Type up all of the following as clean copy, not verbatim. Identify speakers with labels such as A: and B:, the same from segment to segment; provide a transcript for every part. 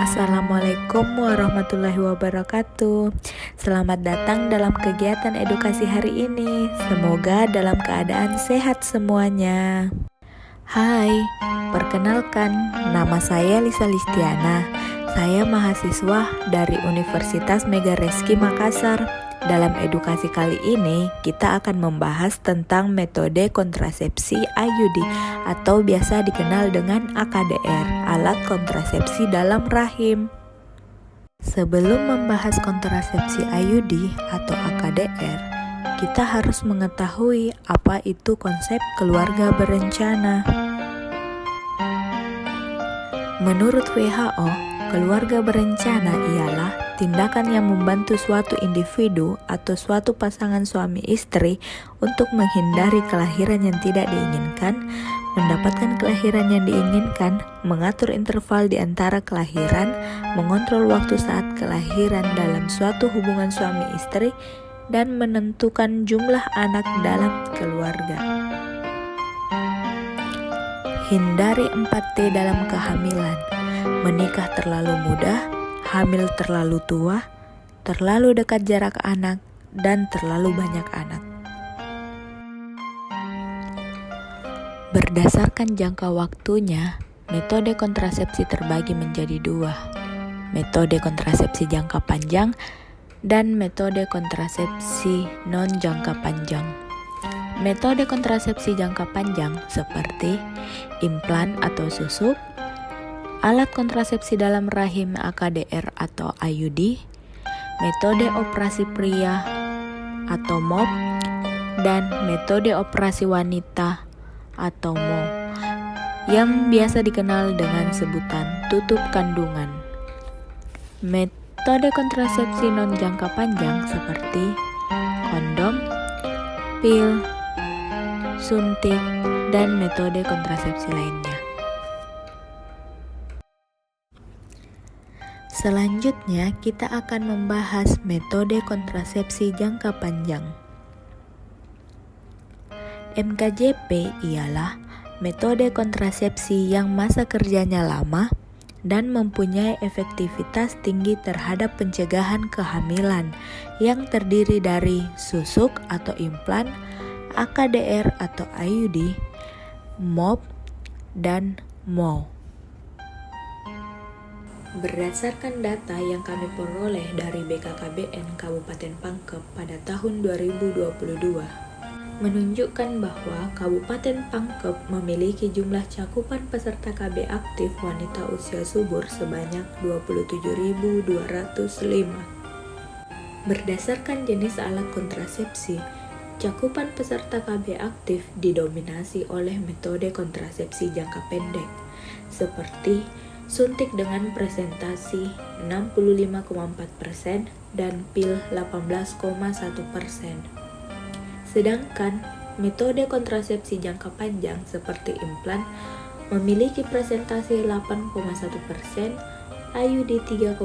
A: Assalamualaikum warahmatullahi wabarakatuh. Selamat datang dalam kegiatan edukasi hari ini. Semoga dalam keadaan sehat semuanya. Hai, perkenalkan, nama saya Lisa Listiana. Saya mahasiswa dari Universitas Mega Reski Makassar. Dalam edukasi kali ini, kita akan membahas tentang metode kontrasepsi IUD atau biasa dikenal dengan AKDR, alat kontrasepsi dalam rahim. Sebelum membahas kontrasepsi IUD atau AKDR, kita harus mengetahui apa itu konsep keluarga berencana. Menurut WHO, keluarga berencana ialah tindakan yang membantu suatu individu atau suatu pasangan suami istri untuk menghindari kelahiran yang tidak diinginkan, mendapatkan kelahiran yang diinginkan, mengatur interval di antara kelahiran, mengontrol waktu saat kelahiran dalam suatu hubungan suami istri, dan menentukan jumlah anak dalam keluarga. Hindari 4T dalam kehamilan: menikah terlalu muda, hamil terlalu tua, terlalu dekat jarak anak, dan terlalu banyak anak. Berdasarkan jangka waktunya, metode kontrasepsi terbagi menjadi dua: metode kontrasepsi jangka panjang dan metode kontrasepsi non-jangka panjang. Metode kontrasepsi jangka panjang seperti implan atau susuk, alat kontrasepsi dalam rahim AKDR atau IUD, metode operasi pria atau MOP, dan metode operasi wanita atau MO yang biasa dikenal dengan sebutan tutup kandungan. Metode kontrasepsi non-jangka panjang seperti kondom, pil, suntik, dan metode kontrasepsi lainnya. Selanjutnya, kita akan membahas metode kontrasepsi jangka panjang. MKJP ialah metode kontrasepsi yang masa kerjanya lama dan mempunyai efektivitas tinggi terhadap pencegahan kehamilan yang terdiri dari susuk atau implan, AKDR atau IUD, MOP, dan MO. Berdasarkan data yang kami peroleh dari BKKBN Kabupaten Pangkep pada tahun 2022, menunjukkan bahwa Kabupaten Pangkep memiliki jumlah cakupan peserta KB aktif wanita usia subur sebanyak 27.205. Berdasarkan jenis alat kontrasepsi, cakupan peserta KB aktif didominasi oleh metode kontrasepsi jangka pendek, seperti suntik dengan presentasi 65,4% dan pil 18,1%. Sedangkan metode kontrasepsi jangka panjang seperti implan memiliki presentasi 8,1%, IUD 3,9%,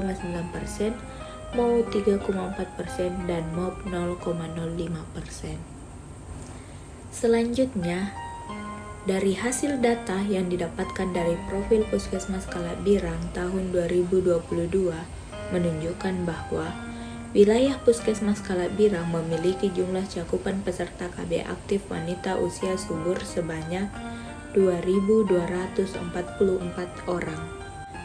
A: MO 3,4%, dan MOP 0,05%. Selanjutnya, dari hasil data yang didapatkan dari profil Puskesmas Kalabirang tahun 2022 menunjukkan bahwa wilayah Puskesmas Kalabirang memiliki jumlah cakupan peserta KB aktif wanita usia subur sebanyak 2.244 orang.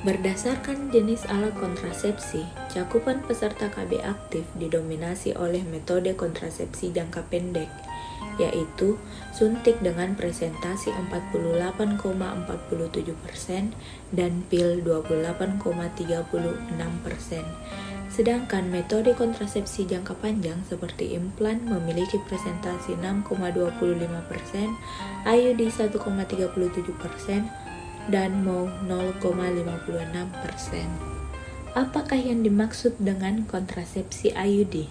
A: Berdasarkan jenis alat kontrasepsi, cakupan peserta KB aktif didominasi oleh metode kontrasepsi jangka pendek, yaitu suntik dengan presentasi 48,47% dan pil 28,36%. Sedangkan metode kontrasepsi jangka panjang seperti implan memiliki presentasi 6,25%, IUD 1,37%, dan MO 0,56%. Apakah yang dimaksud dengan kontrasepsi IUD?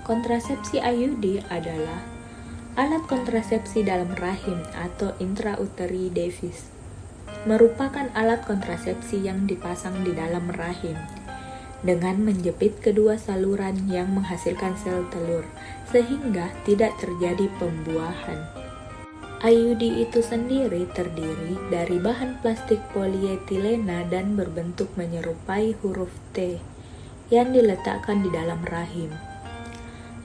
A: Kontrasepsi IUD adalah alat kontrasepsi dalam rahim atau intrauterine device. Merupakan alat kontrasepsi yang dipasang di dalam rahim dengan menjepit kedua saluran yang menghasilkan sel telur sehingga tidak terjadi pembuahan. IUD itu sendiri terdiri dari bahan plastik polietilena dan berbentuk menyerupai huruf T yang diletakkan di dalam rahim.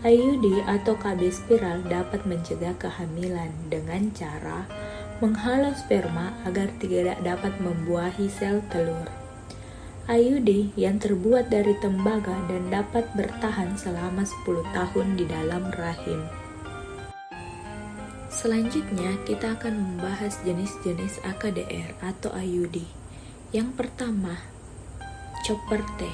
A: IUD atau KB spiral dapat mencegah kehamilan dengan cara menghalau sperma agar tidak dapat membuahi sel telur. IUD yang terbuat dari tembaga dan dapat bertahan selama 10 tahun di dalam rahim. Selanjutnya, kita akan membahas jenis-jenis AKDR atau IUD. Yang pertama, chopper T.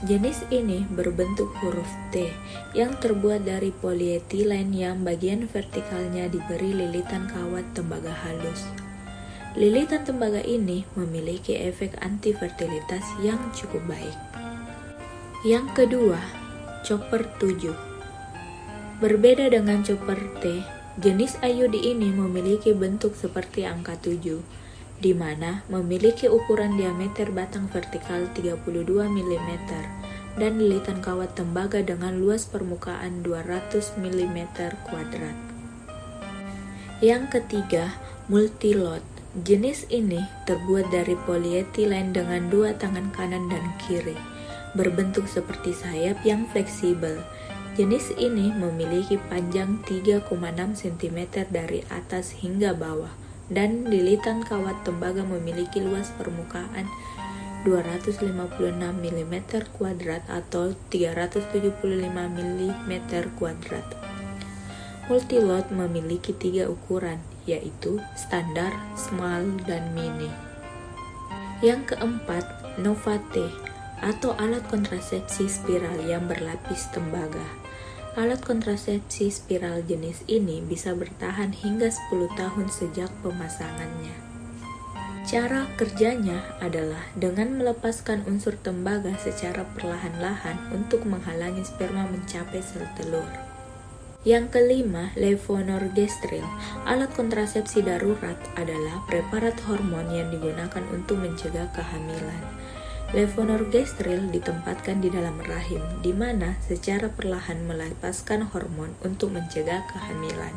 A: Jenis ini berbentuk huruf T yang terbuat dari polietilen yang bagian vertikalnya diberi lilitan kawat tembaga halus. Lilitan tembaga ini memiliki efek anti-fertilitas yang cukup baik. Yang kedua, chopper 7. Berbeda dengan chopper T, jenis IUD ini memiliki bentuk seperti angka 7, di mana memiliki ukuran diameter batang vertikal 32 mm dan lilitan kawat tembaga dengan luas permukaan 200 mm kuadrat. Yang ketiga, multilot. Jenis ini terbuat dari polietilen dengan dua tangan kanan dan kiri, berbentuk seperti sayap yang fleksibel. Jenis ini memiliki panjang 3,6 cm dari atas hingga bawah, dan lilitan kawat tembaga memiliki luas permukaan 256 mm kuadrat atau 375 mm kuadrat. Multilot memiliki 3 ukuran, yaitu standar, small, dan mini. Yang keempat, Novate atau alat kontrasepsi spiral yang berlapis tembaga. Alat kontrasepsi spiral jenis ini bisa bertahan hingga 10 tahun sejak pemasangannya. Cara kerjanya adalah dengan melepaskan unsur tembaga secara perlahan-lahan untuk menghalangi sperma mencapai sel telur. Yang kelima, levonorgestrel. Alat kontrasepsi darurat adalah preparat hormon yang digunakan untuk mencegah kehamilan. Levonorgestrel ditempatkan di dalam rahim, di mana secara perlahan melepaskan hormon untuk mencegah kehamilan.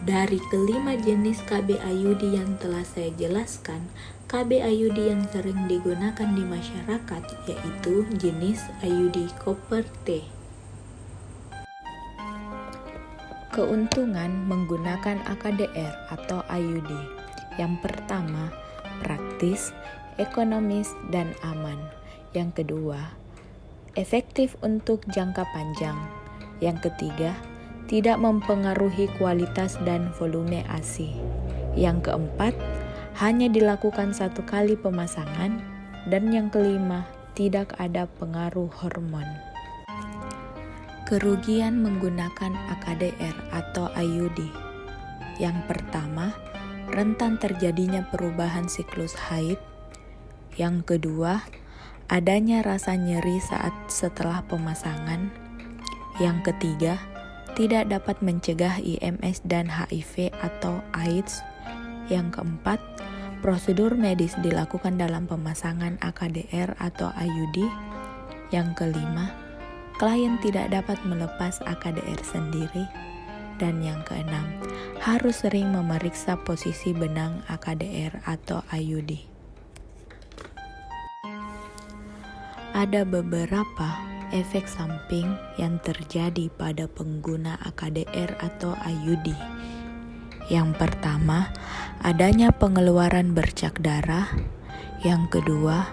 A: Dari kelima jenis KB IUD yang telah saya jelaskan, KB IUD yang sering digunakan di masyarakat yaitu jenis IUD copper T. Keuntungan menggunakan AKDR atau IUD. Yang pertama, praktis, ekonomis, dan aman. Yang kedua, efektif untuk jangka panjang. Yang ketiga, tidak mempengaruhi kualitas dan volume ASI. Yang keempat, hanya dilakukan 1 kali pemasangan. Dan yang kelima, tidak ada pengaruh hormon. Kerugian menggunakan AKDR atau IUD. Yang pertama, rentan terjadinya perubahan siklus haid. Yang kedua, adanya rasa nyeri setelah pemasangan. Yang ketiga, tidak dapat mencegah IMS dan HIV atau AIDS. Yang keempat, prosedur medis dilakukan dalam pemasangan AKDR atau IUD. Yang kelima, klien tidak dapat melepas AKDR sendiri. Dan yang keenam, harus sering memeriksa posisi benang AKDR atau IUD. Ada beberapa efek samping yang terjadi pada pengguna AKDR atau IUD. Yang pertama, adanya pengeluaran bercak darah. Yang kedua,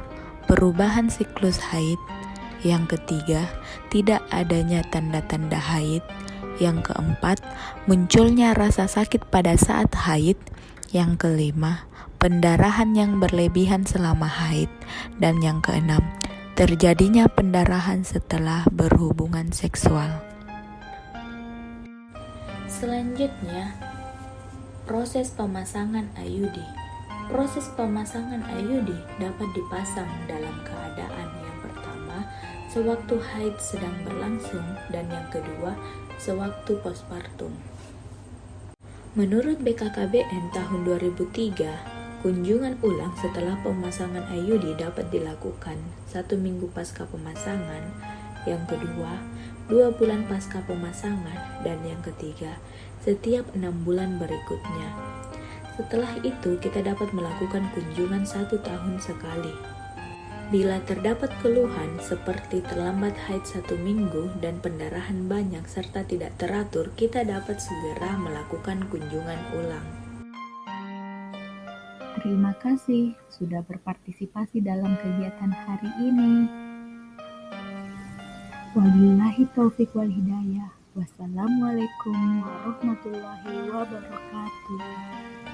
A: perubahan siklus haid. Yang ketiga, tidak adanya tanda-tanda haid. Yang keempat, munculnya rasa sakit pada saat haid. Yang kelima, pendarahan yang berlebihan selama haid. Dan yang keenam, terjadinya pendarahan setelah berhubungan seksual. Selanjutnya, proses pemasangan IUD. Proses pemasangan IUD dapat dipasang dalam keadaan yang pertama, sewaktu haid sedang berlangsung, dan yang kedua, sewaktu postpartum. Menurut BKKBN tahun 2003, kunjungan ulang setelah pemasangan IUD dapat dilakukan 1 minggu pasca pemasangan, yang kedua 2 bulan pasca pemasangan, dan yang ketiga setiap 6 bulan berikutnya. Setelah itu, kita dapat melakukan kunjungan 1 tahun sekali. Bila terdapat keluhan seperti terlambat haid 1 minggu dan pendarahan banyak serta tidak teratur, kita dapat segera melakukan kunjungan ulang.
B: Terima kasih sudah berpartisipasi dalam kegiatan hari ini. Wabillahi taufik wal hidayah. Wassalamualaikum warahmatullahi wabarakatuh.